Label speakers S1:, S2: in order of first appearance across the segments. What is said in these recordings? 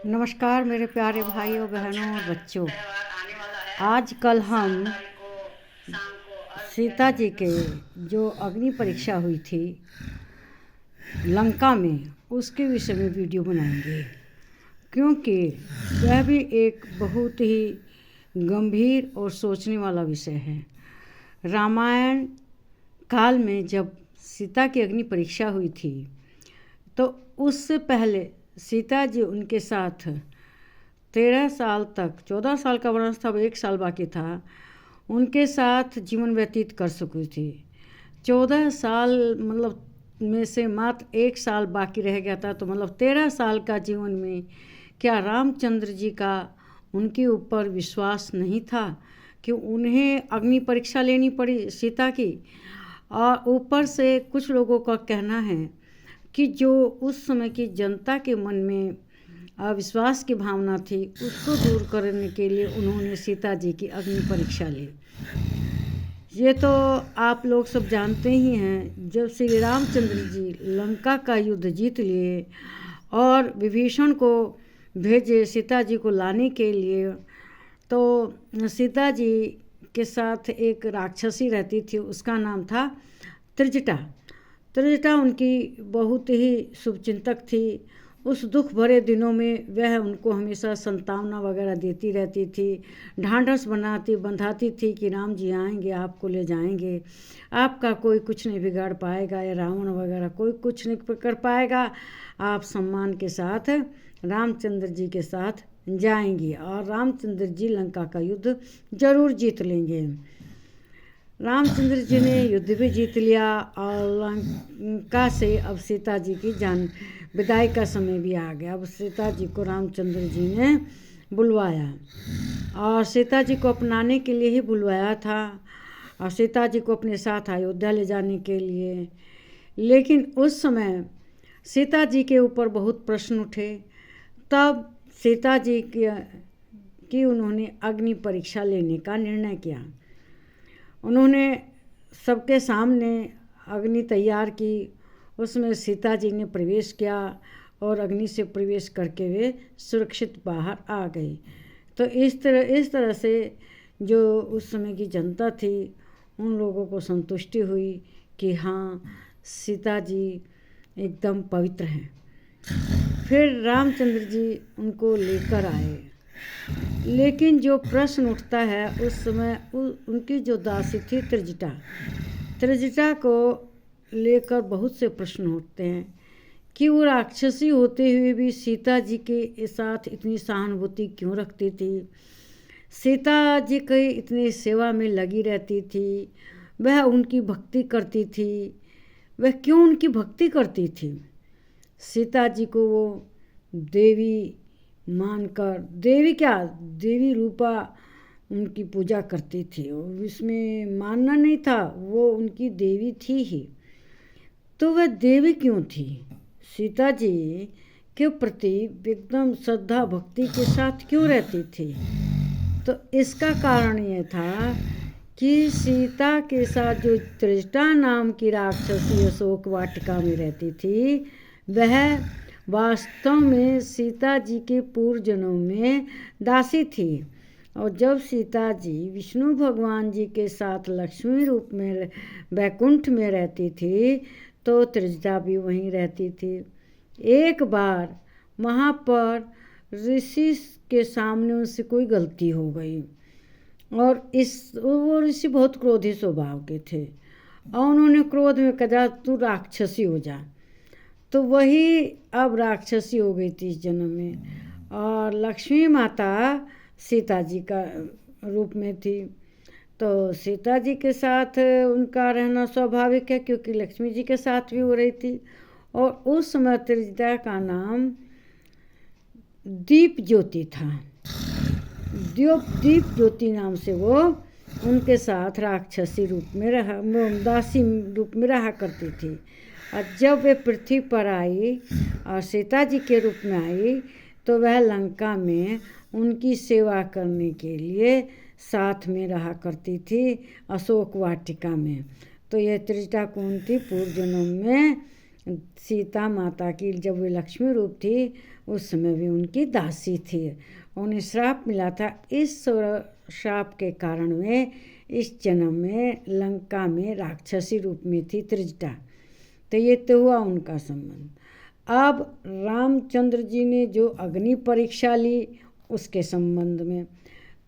S1: नमस्कार मेरे प्यारे भाइयों बहनों और बच्चों। आज कल हम सीता जी के जो अग्नि परीक्षा हुई थी लंका में, उसके विषय में वीडियो बनाएंगे, क्योंकि वह भी एक बहुत ही गंभीर और सोचने वाला विषय है। रामायण काल में जब सीता की अग्नि परीक्षा हुई थी तो उससे पहले सीता जी उनके साथ 13 साल तक, 14 साल का वनवास था, 1 साल बाकी था, उनके साथ जीवन व्यतीत कर चुकी थी। 14 साल मतलब में से मात्र 1 साल बाकी रह गया था, तो मतलब 13 साल का जीवन में क्या रामचंद्र जी का उनके ऊपर विश्वास नहीं था कि उन्हें अग्नि परीक्षा लेनी पड़ी सीता की। और ऊपर से कुछ लोगों का कहना है कि जो उस समय की जनता के मन में अविश्वास की भावना थी, उसको दूर करने के लिए उन्होंने सीता जी की अग्नि परीक्षा ली। ये तो आप लोग सब जानते ही हैं। जब श्री रामचंद्र जी लंका का युद्ध जीत लिए और विभीषण को भेजे सीता जी को लाने के लिए, तो सीता जी के साथ एक राक्षसी रहती थी, उसका नाम था त्रिजटा। त्रिजटा उनकी बहुत ही शुभचिंतक थी। उस दुख भरे दिनों में वह उनको हमेशा संतावना वगैरह देती रहती थी, ढांढस बंधाती थी कि राम जी आएंगे, आपको ले जाएंगे, आपका कोई कुछ नहीं बिगाड़ पाएगा, या रावण वगैरह कोई कुछ नहीं कर पाएगा, आप सम्मान के साथ रामचंद्र जी के साथ जाएंगी और रामचंद्र जी लंका का युद्ध जरूर जीत लेंगे। रामचंद्र जी ने युद्ध भी जीत लिया और लंका से अब सीता जी की जान विदाई का समय भी आ गया। अब सीता जी को रामचंद्र जी ने बुलवाया और सीता जी को अपनाने के लिए ही बुलवाया था, और सीता जी को अपने साथ अयोध्या ले जाने के लिए। लेकिन उस समय सीता जी के ऊपर बहुत प्रश्न उठे। तब सीता जी की उन्होंने अग्नि परीक्षा लेने का निर्णय किया। उन्होंने सबके सामने अग्नि तैयार की, उसमें सीता जी ने प्रवेश किया और अग्नि से प्रवेश करके वे सुरक्षित बाहर आ गई। तो इस तरह से जो उस समय की जनता थी, उन लोगों को संतुष्टि हुई कि हाँ, सीता जी एकदम पवित्र हैं। फिर रामचंद्र जी उनको लेकर आए। लेकिन जो प्रश्न उठता है उस समय उनकी जो दासी थी त्रिजटा को लेकर बहुत से प्रश्न उठते हैं कि वो राक्षसी होते हुए भी सीता जी के साथ इतनी सहानुभूति क्यों रखती थी, सीता जी की इतनी सेवा में लगी रहती थी, वह उनकी भक्ति करती थी, वह क्यों उनकी भक्ति करती थी। सीता जी को वो देवी मानकर, देवी रूपा उनकी पूजा करती थी, इसमें मानना नहीं था, वो उनकी देवी थी ही। तो वह देवी क्यों थी, सीता जी के प्रति एकदम श्रद्धा भक्ति के साथ क्यों रहती थी। तो इसका कारण ये था कि सीता के साथ जो त्रिजटा नाम की राक्षसी अशोक वाटिका में रहती थी, वह वास्तव में सीता जी के पूर्व जन्म में दासी थी। और जब सीता जी विष्णु भगवान जी के साथ लक्ष्मी रूप में वैकुंठ में रहती थी, तो त्रिजटा भी वहीं रहती थी। एक बार वहाँ पर ऋषि के सामने उनसे कोई गलती हो गई, और वो ऋषि बहुत क्रोधी स्वभाव के थे, और उन्होंने क्रोध में कहा, तू राक्षसी हो जा। तो वही अब राक्षसी हो गई थी इस जन्म में, और लक्ष्मी माता सीता जी का रूप में थी। तो सीता जी के साथ उनका रहना स्वाभाविक है, क्योंकि लक्ष्मी जी के साथ भी हो रही थी। और उस समय त्रिजटा का नाम दीप ज्योति था। दीप ज्योति नाम से वो उनके साथ राक्षसी रूप में दासी रूप में रहा करती थी। और जब वे पृथ्वी पर आई और सीता जी के रूप में आई, तो वह लंका में उनकी सेवा करने के लिए साथ में रहा करती थी अशोक वाटिका में। तो यह त्रिजटा कौन थी, पूर्व जन्म में सीता माता की जब वे लक्ष्मी रूप थी, उस समय भी उनकी दासी थी। उन्हें श्राप मिला था। इस श्राप के कारण वे इस जन्म में लंका में राक्षसी रूप में थी त्रिजटा। तो ये तो हुआ उनका संबंध। अब रामचंद्र जी ने जो अग्नि परीक्षा ली उसके संबंध में,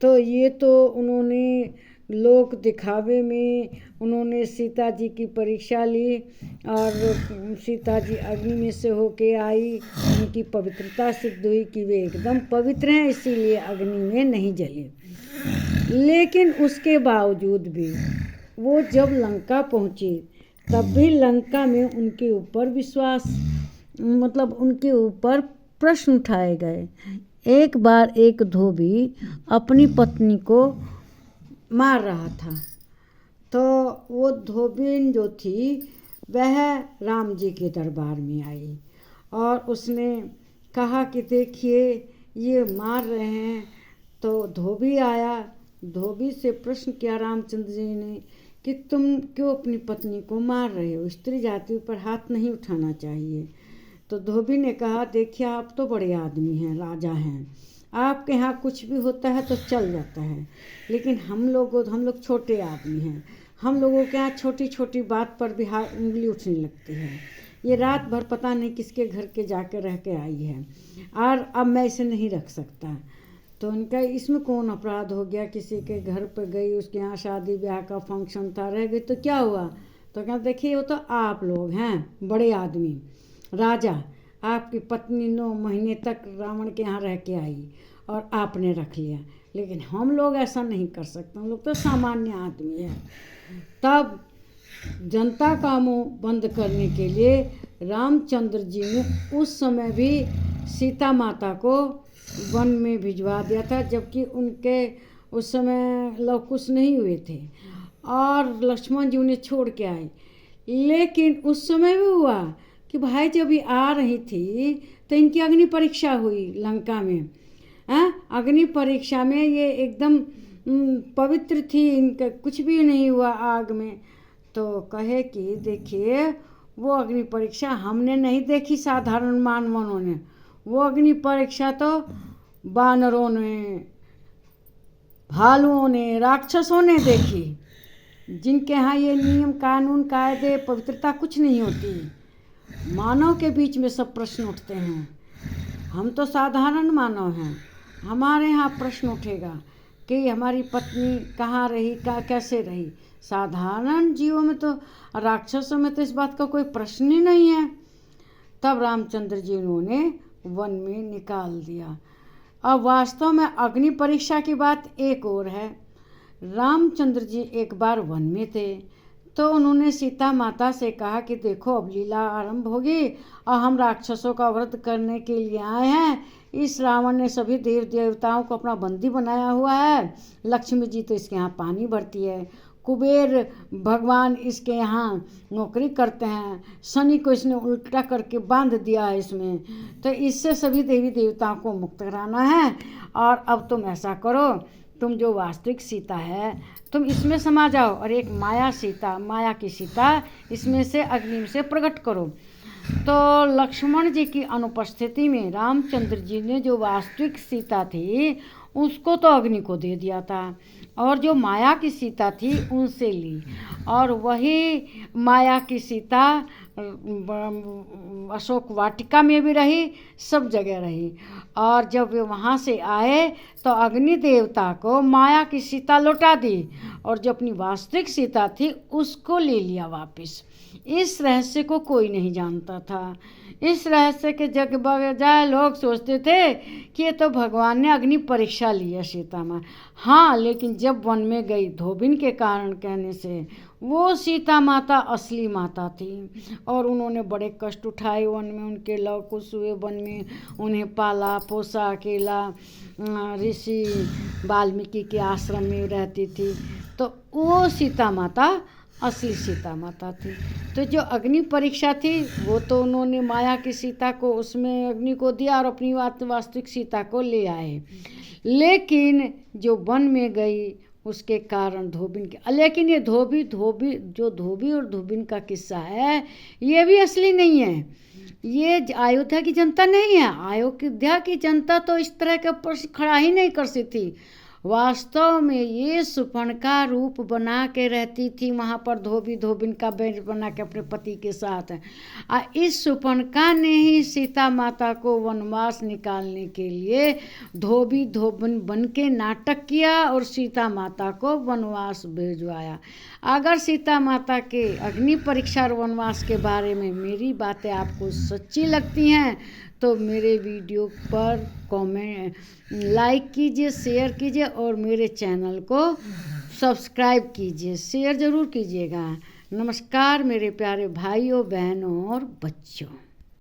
S1: तो ये तो उन्होंने लोक दिखावे में उन्होंने सीता जी की परीक्षा ली और सीता जी अग्नि में से होके आई। उनकी पवित्रता सिद्ध हुई कि वे एकदम पवित्र हैं, इसीलिए अग्नि में नहीं जली। लेकिन उसके बावजूद भी वो जब लंका पहुंची तब भी लंका में उनके ऊपर विश्वास मतलब उनके ऊपर प्रश्न उठाए गए। एक बार एक धोबी अपनी पत्नी को मार रहा था, तो वो धोबिन जो थी वह राम जी के दरबार में आई और उसने कहा कि देखिए ये मार रहे हैं। तो धोबी आया, धोबी से प्रश्न किया रामचंद्र जी ने कि तुम क्यों अपनी पत्नी को मार रहे हो, स्त्री जाति पर हाथ नहीं उठाना चाहिए। तो धोबी ने कहा देखिए आप तो बड़े आदमी हैं, राजा हैं, आपके यहाँ कुछ भी होता है तो चल जाता है, लेकिन हम लोग छोटे आदमी हैं, हम लोगों के यहाँ छोटी छोटी बात पर भी उंगली उठने लगती है। ये रात भर पता नहीं किसके घर के जाके रह के आई है और अब मैं इसे नहीं रख सकता। तो उनका इसमें कौन अपराध हो गया, किसी के घर पर गई, उसके यहाँ शादी ब्याह का फंक्शन था, रह गई तो क्या हुआ। तो क्या देखिए वो तो आप लोग हैं बड़े आदमी, राजा, आपकी पत्नी 9 महीने तक रावण के यहाँ रह के आई और आपने रख लिया, लेकिन हम लोग ऐसा नहीं कर सकते, हम लोग तो सामान्य आदमी हैं। तब जनता का मुंह बंद करने के लिए रामचंद्र जी ने उस समय भी सीता माता को वन में भिजवा दिया था, जबकि उनके उस समय लवकुश नहीं हुए थे और लक्ष्मण जी उन्हें छोड़ के आए। लेकिन उस समय भी हुआ कि भाई जब ये आ रही थी तो इनकी अग्नि परीक्षा हुई लंका में। अग्नि परीक्षा में ये एकदम पवित्र थी, इनका कुछ भी नहीं हुआ आग में। तो कहे कि देखिए वो अग्नि परीक्षा हमने नहीं देखी साधारण मानवों ने, वो अग्नि परीक्षा तो बानरों ने, भालुओं ने, राक्षसों ने देखी, जिनके यहाँ ये नियम कानून कायदे पवित्रता कुछ नहीं होती। मानव के बीच में सब प्रश्न उठते हैं, हम तो साधारण मानव हैं, हमारे यहाँ प्रश्न उठेगा कि हमारी पत्नी कहाँ रही, कैसे रही। साधारण जीवों में तो, राक्षसों में तो इस बात का कोई प्रश्न ही नहीं है। तब रामचंद्र जी उन्होंने वन में निकाल दिया। अब वास्तव में अग्नि परीक्षा की बात एक और है। रामचंद्र जी एक बार वन में थे तो उन्होंने सीता माता से कहा कि देखो अब लीला आरंभ होगी और हम राक्षसों का वध करने के लिए आए हैं। इस रावण ने सभी देव देवताओं को अपना बंदी बनाया हुआ है, लक्ष्मी जी तो इसके यहाँ पानी भरती है, कुबेर भगवान इसके यहाँ नौकरी करते हैं, शनि को इसने उल्टा करके बांध दिया है इसमें, तो इससे सभी देवी देवताओं को मुक्त कराना है। और अब तुम ऐसा करो, तुम जो वास्तविक सीता है तुम इसमें समा जाओ और एक माया की सीता इसमें से अग्नि से प्रकट करो। तो लक्ष्मण जी की अनुपस्थिति में रामचंद्र जी ने जो वास्तविक सीता थी उसको तो अग्नि को दे दिया था और जो माया की सीता थी उनसे ली, और वही माया की सीता अशोक वाटिका में भी रही, सब जगह रही। और जब वे वहाँ से आए तो अग्नि देवता को माया की सीता लौटा दी और जो अपनी वास्तविक सीता थी उसको ले लिया वापस। इस रहस्य को कोई नहीं जानता था। इस रहस्य के जग बजाय लोग सोचते थे कि ये तो भगवान ने अग्नि परीक्षा ली है सीता माँ। हाँ, लेकिन जब वन में गई धोबिन के कारण कहने से वो सीता माता असली माता थी और उन्होंने बड़े कष्ट उठाए वन में, उनके लव कुश हुए वन में, उन्हें पाला पोसा, अकेला ऋषि वाल्मीकि के आश्रम में रहती थी। तो वो सीता माता असली सीता माता थी। तो जो अग्नि परीक्षा थी वो तो उन्होंने माया की सीता को उसमें अग्नि को दिया और अपनी वास्तविक सीता को ले आए। लेकिन जो वन में गई उसके कारण धोबिन के, लेकिन ये धोबी और धोबिन का किस्सा है, ये भी असली नहीं है। ये अयोध्या की जनता नहीं है। अयोध्या की जनता तो इस तरह के प्रश्न खड़ा ही नहीं कर सकती थी। वास्तव में ये शूर्पणखा रूप बना के रहती थी वहाँ पर, धोबी धोबिन का बेंच बना के अपने पति के साथ। इस शूर्पणखा ने ही सीता माता को वनवास निकालने के लिए धोबी धोबिन बन के नाटक किया और सीता माता को वनवास भेजवाया। अगर सीता माता के अग्नि परीक्षा और वनवास के बारे में मेरी बातें आपको सच्ची लगती हैं तो मेरे वीडियो पर कमेंट लाइक कीजिए, शेयर कीजिए और मेरे चैनल को सब्सक्राइब कीजिए, शेयर ज़रूर कीजिएगा। नमस्कार मेरे प्यारे भाइयों, बहनों और बच्चों।